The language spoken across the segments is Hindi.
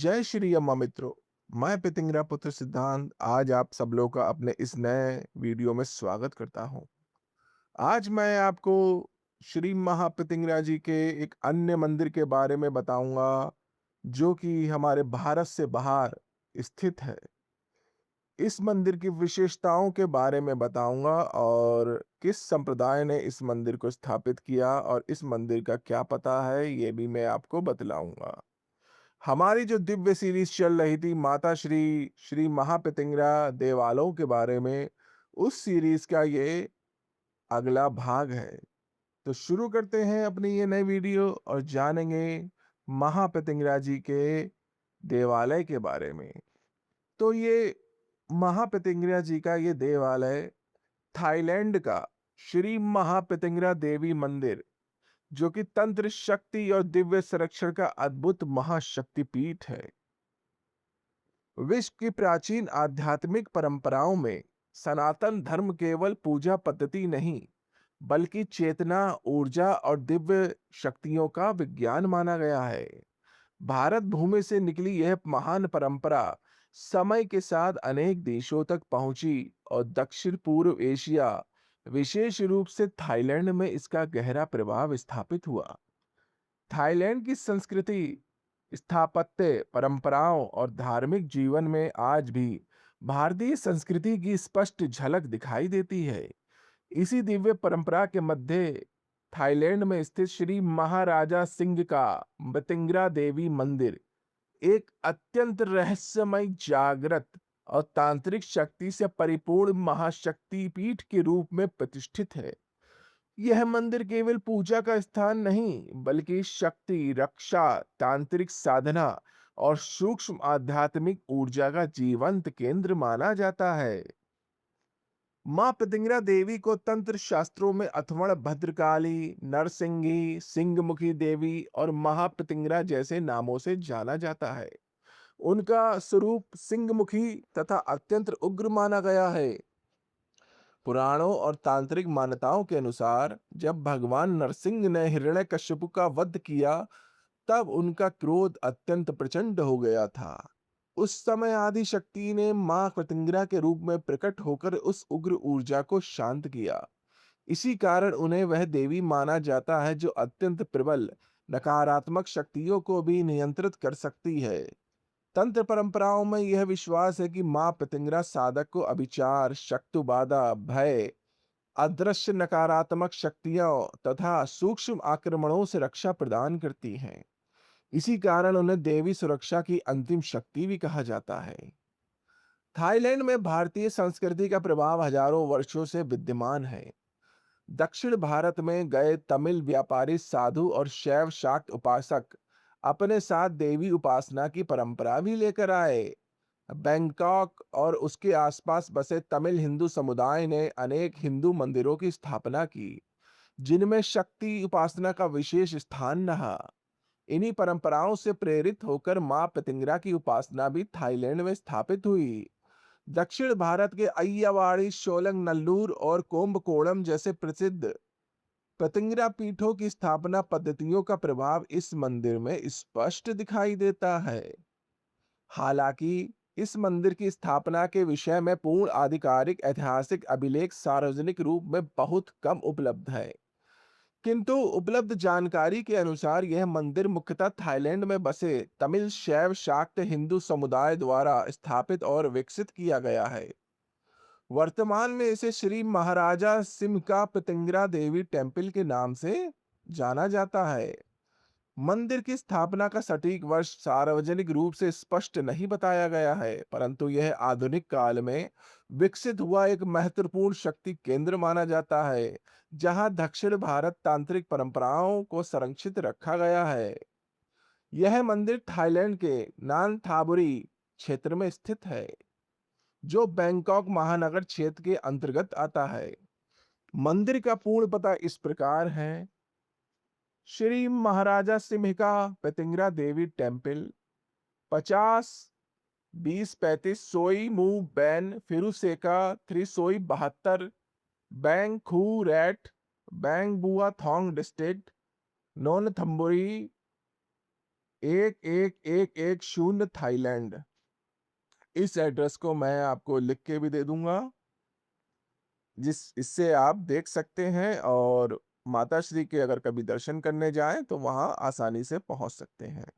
जय श्री अम्मा मित्रों। मैं पितिंगरा पुत्र सिद्धांत आज आप सब लोगों का अपने इस नए वीडियो में स्वागत करता हूं। आज मैं आपको श्री महापितिंगरा जी के एक अन्य मंदिर के बारे में बताऊंगा जो कि हमारे भारत से बाहर स्थित है। इस मंदिर की विशेषताओं के बारे में बताऊंगा और किस संप्रदाय ने इस मंदिर को स्थापित किया और इस मंदिर का क्या पता है ये भी मैं आपको बतलाऊंगा। हमारी जो दिव्य सीरीज चल रही थी माता श्री श्री महापितिंगरा देवालयों के बारे में, उस सीरीज का ये अगला भाग है। तो शुरू करते हैं अपनी ये नई वीडियो और जानेंगे महापितिंगरा जी के देवालय के बारे में। तो ये महापितिंगरा जी का ये देवालय थाईलैंड का श्री महापितिंगरा देवी मंदिर, जो कि तंत्र शक्ति और दिव्य संरक्षण का अद्भुत महाशक्तिपीठ है। विश्व की प्राचीन आध्यात्मिक परंपराओं में सनातन धर्म केवल पूजा पद्धति नहीं, बल्कि चेतना, ऊर्जा और दिव्य शक्तियों का विज्ञान माना गया है। भारत भूमि से निकली यह महान परंपरा समय के साथ अनेक देशों तक पहुंची और दक्षिण पूर्व एशिया, विशेष रूप से थाईलैंड में इसका गहरा प्रभाव स्थापित हुआ। थाईलैंड की संस्कृति, स्थापत्य, परंपराओं और धार्मिक जीवन में आज भी भारतीय संस्कृति की स्पष्ट झलक दिखाई देती है। इसी दिव्य परंपरा के मध्य थाईलैंड में स्थित श्री महाराजा सिंह का मतिंगरा देवी मंदिर एक अत्यंत रहस्यमय, जागृत और तांत्रिक शक्ति से परिपूर्ण महाशक्ति पीठ के रूप में प्रतिष्ठित है। यह मंदिर केवल पूजा का स्थान नहीं, बल्कि शक्ति, रक्षा, तांत्रिक साधना और सूक्ष्म आध्यात्मिक ऊर्जा का जीवंत केंद्र माना जाता है। मां पितिंगरा देवी को तंत्र शास्त्रों में अथर्वण भद्रकाली, नरसिंगी, सिंहमुखी देवी और महापितिंगरा जैसे नामों से जाना जाता है। उनका स्वरूप सिंहमुखी तथा अत्यंत उग्र माना गया है। पुराणों और तांत्रिक मान्यताओं के अनुसार जब भगवान नरसिंह ने हिरण्यकश्यप का वध किया, तब उनका क्रोध अत्यंत प्रचंड हो गया था। उस समय आदि शक्ति ने मां कृतिंगरा के रूप में प्रकट होकर उस उग्र ऊर्जा को शांत किया। इसी कारण उन्हें वह देवी माना जाता है जो अत्यंत प्रबल, नकारात्मक शक्तियों को भी नियंत्रित कर सकती है। तंत्र परंपराओं में यह विश्वास है कि मां पितिंगरा साधक को अभिचार, शक्तुबाधा, भय, अदृश्य नकारात्मक शक्तियों तथा सूक्ष्म आक्रमणों से रक्षा प्रदान करती हैं। इसी कारण उन्हें देवी सुरक्षा की अंतिम शक्ति भी कहा जाता है। थाईलैंड में भारतीय संस्कृति का प्रभाव हजारों वर्षों से विद्यमान है। दक्षिण भारत में गए तमिल व्यापारी, साधु और शैव शाक्त उपासक अपने साथ देवी उपासना की परंपरा भी लेकर आए। बैंकॉक और उसके आसपास बसे तमिल हिंदू समुदाय ने अनेक हिंदू मंदिरों की स्थापना की, जिनमें शक्ति उपासना का विशेष स्थान रहा। इन्हीं परंपराओं से प्रेरित होकर मां पितिंगरा की उपासना भी थाईलैंड में स्थापित हुई। दक्षिण भारत के अय्यावाड़ी, सोलंग नल्लूर और कोम्बकोणम जैसे प्रसिद्ध पितिंगरा पीठों की स्थापना पद्धतियों का प्रभाव इस मंदिर में स्पष्ट दिखाई देता है। हालांकि इस मंदिर की स्थापना के विषय में पूर्ण आधिकारिक ऐतिहासिक अभिलेख सार्वजनिक रूप में बहुत कम उपलब्ध है, किंतु उपलब्ध जानकारी के अनुसार यह मंदिर मुख्यतः थाईलैंड में बसे तमिल शैव शाक्त हिंदू समुदाय द्वारा स्थापित और विकसित किया गया है। वर्तमान में इसे श्री महाराजा सिमका पितिंगरा देवी टेम्पल के नाम से जाना जाता है। मंदिर की स्थापना का सटीक वर्ष सार्वजनिक रूप से स्पष्ट नहीं बताया गया है, परंतु यह आधुनिक काल में विकसित हुआ एक महत्वपूर्ण शक्ति केंद्र माना जाता है, जहां दक्षिण भारत तांत्रिक परंपराओं को संरक्षित रखा गया है। यह मंदिर थाईलैंड के नानथाबुरी क्षेत्र में स्थित है, जो बैंकॉक महानगर क्षेत्र के अंतर्गत आता है। मंदिर का पूर्ण पता इस प्रकार है: श्री महाराजा सिम्हिका पेतिंगरा देवी टेम्पल, 50-20-35 सोई मू बैन फिरुसेका थ्रीसोई 72, बैंग खू रैट, बैंग बुआ थोंग डिस्ट्रिक्ट, नोनथम्बुरी, 1111 थाईलैंड। इस एड्रेस को मैं आपको लिख के भी दे दूंगा, जिस इससे आप देख सकते हैं और माता श्री के अगर कभी दर्शन करने जाएं तो वहां आसानी से पहुंच सकते हैं।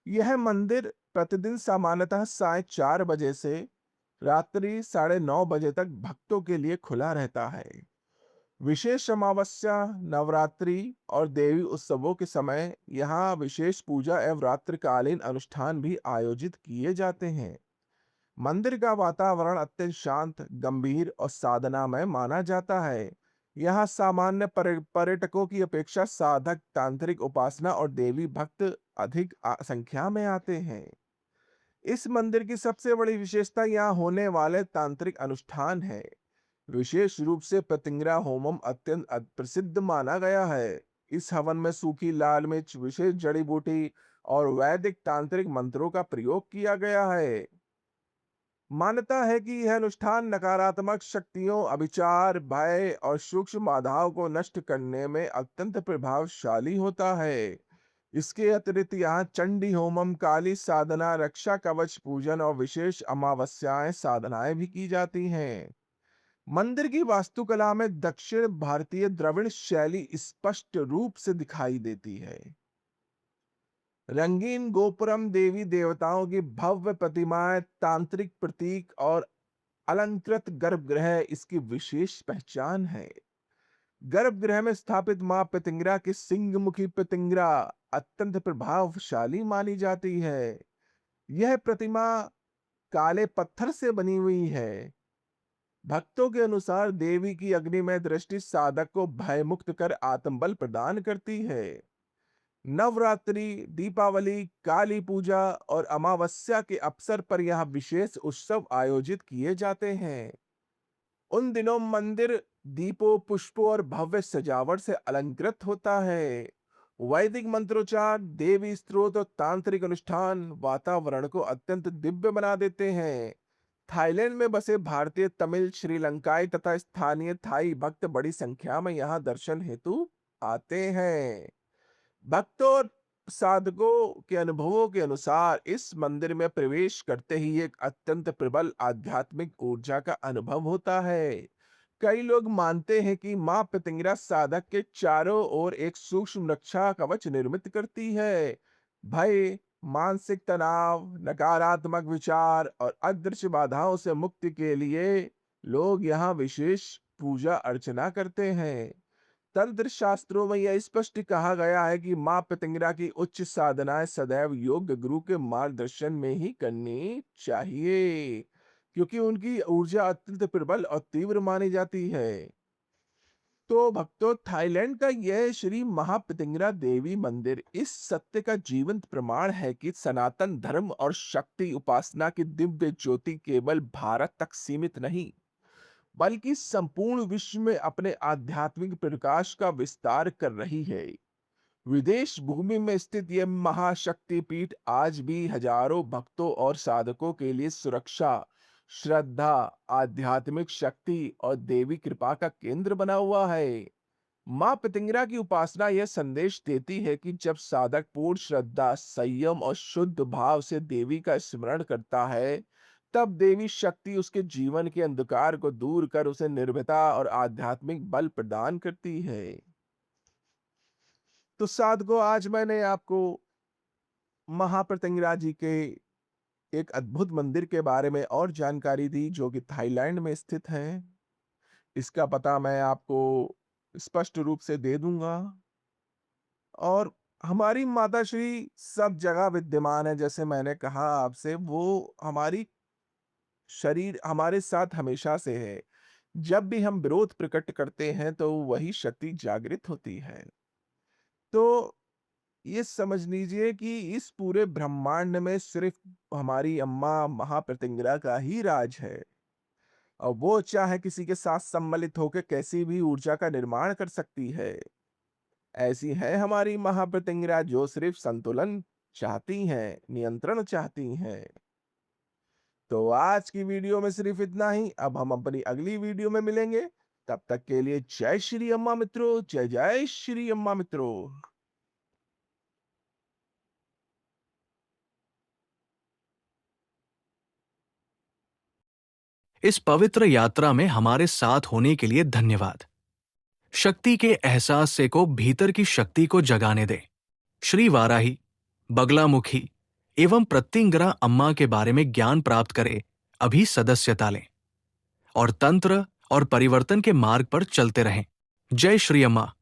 यह मंदिर प्रतिदिन सामान्यतः साढ़े 4 बजे से रात्रि 9:30 बजे तक भक्तों के लिए खुला रहता है। विशेष अमावस्या, नवरात्रि और देवी उत्सवों के समय यहाँ विशेष पूजा एवं रात्रिकालीन अनुष्ठान भी आयोजित किए जाते हैं। मंदिर का वातावरण अत्यंत शांत, गंभीर और साधनामय माना जाता है। यहाँ सामान्य पर्यटकों की अपेक्षा साधक, तांत्रिक उपासना और देवी भक्त अधिक संख्या में आते हैं। इस मंदिर की सबसे बड़ी विशेषता यहाँ होने वाले तांत्रिक अनुष्ठान है। विशेष रूप से प्रतिंग्रा होमम अत्यंत प्रसिद्ध माना गया है। इस हवन में सूखी लाल मिर्च, विशेष जड़ी बूटी और वैदिक तांत्रिक मंत्रों का प्रयोग किया गया है। मान्यता है कि यह अनुष्ठान नकारात्मक शक्तियों, अभिचार, भय और सूक्ष्म बाधाओं को नष्ट करने में अत्यंत प्रभावशाली होता है। इसके अतिरिक्त यहाँ चंडी होमम, काली साधना, रक्षा कवच पूजन और विशेष अमावस्याएं साधनाएं भी की जाती हैं। मंदिर की वास्तुकला में दक्षिण भारतीय द्रविड़ शैली स्पष्ट रूप से दिखाई देती है। रंगीन गोपुरम, देवी देवताओं की भव्य प्रतिमाएं, तांत्रिक प्रतीक और अलंकृत गर्भगृह इसकी विशेष पहचान है। गर्भगृह में स्थापित मां प्रतिंग्रा की सिंह मुखी प्रतिंग्रा अत्यंत प्रभावशाली मानी जाती है। यह प्रतिमा काले पत्थर से बनी हुई है। भक्तों के अनुसार देवी की अग्निमय दृष्टि साधक को भयमुक्त कर आत्मबल प्रदान करती है। नवरात्रि, दीपावली, काली पूजा और अमावस्या के अवसर पर यहाँ विशेष उत्सव आयोजित किए जाते हैं। उन दिनों मंदिर दीपों, पुष्पों और भव्य सजावट से अलंकृत होता है। वैदिक मंत्रोच्चार, देवी स्तोत्र और तांत्रिक अनुष्ठान वातावरण को अत्यंत दिव्य बना देते हैं। थाईलैंड में बसे भारतीय, तमिल, श्रीलंकाई तथा स्थानीय थाई भक्त बड़ी संख्या में यहाँ दर्शन हेतु आते हैं। भक्तों और साधकों के अनुभवों के अनुसार इस मंदिर में प्रवेश करते ही एक अत्यंत प्रबल आध्यात्मिक ऊर्जा का अनुभव होता है। कई लोग मानते हैं कि मां प्रतिंग्रा साधक के चारों ओर एक सूक्ष्म रक्षा कवच निर्मित करती है। भय, मानसिक तनाव, नकारात्मक विचार और अदृश्य बाधाओं से मुक्ति के लिए लोग यहाँ विशेष पूजा अर्चना करते हैं। तंत्र शास्त्रों में यह स्पष्ट कहा गया है कि मां प्रतिंग्रा की उच्च साधनाएं सदैव योग्य गुरु के मार्गदर्शन में ही करनी चाहिए, क्योंकि उनकी ऊर्जा अत्यंत प्रबल और तीव्र मानी जाती है। तो भक्तों, थाईलैंड का यह श्री महाप्रतिंग्रा देवी मंदिर इस सत्य का जीवंत प्रमाण है कि सनातन धर्म और शक्ति उपासना की दिव्य ज्योति केवल भारत तक सीमित नहीं, बल्कि संपूर्ण विश्व में अपने आध्यात्मिक प्रकाश का विस्तार कर रही है। विदेश भूमि में स्थित यह महाशक्ति पीठ आज भी हजारों भक्तों और साधकों के लिए सुरक्षा, श्रद्धा, आध्यात्मिक शक्ति और देवी कृपा का केंद्र बना हुआ है। मां प्रतिंग्रा की उपासना यह संदेश देती है कि जब साधक पूर्ण श्रद्धा, संयम और शुद्ध भाव से देवी का स्मरण करता है, तब देवी शक्ति उसके जीवन के अंधकार को दूर कर उसे निर्भयता और आध्यात्मिक बल प्रदान करती है। तो साधकों, आज मैंने आपको महाप्रतिंग्रा जी के एक अद्भुत मंदिर के बारे में और जानकारी दी, जो कि थाईलैंड में स्थित है। इसका पता मैं आपको स्पष्ट रूप से दे दूंगा। और हमारी माताश्री सब जगह विद्यमान है, जैसे मैंने कहा आपसे, वो हमारी शरीर हमारे साथ हमेशा से है। जब भी हम विरोध प्रकट करते हैं तो वही शक्ति जागृत होती है। तो ये समझ लीजिए कि इस पूरे ब्रह्मांड में सिर्फ हमारी अम्मा महाप्रतिंग्रा का ही राज है, और वो चाहे किसी के साथ सम्मिलित होकर कैसी भी ऊर्जा का निर्माण कर सकती है। ऐसी है हमारी महाप्रतिंग्रा जो सिर्फ संतुलन चाहती हैं, नियंत्रण चाहती हैं। तो आज की वीडियो में सिर्फ इतना ही। अब हम अपनी अगली वीडियो में मिलेंगे। तब तक के लिए जय श्री अम्मा मित्रों, जय जय श्री अम्मा मित्रों। इस पवित्र यात्रा में हमारे साथ होने के लिए धन्यवाद। शक्ति के एहसास से को भीतर की शक्ति को जगाने दे। श्री वाराही, बगलामुखी एवं प्रत्यंगरा अम्मा के बारे में ज्ञान प्राप्त करे, अभी सदस्यता लें और तंत्र और परिवर्तन के मार्ग पर चलते रहें। जय श्री अम्मा।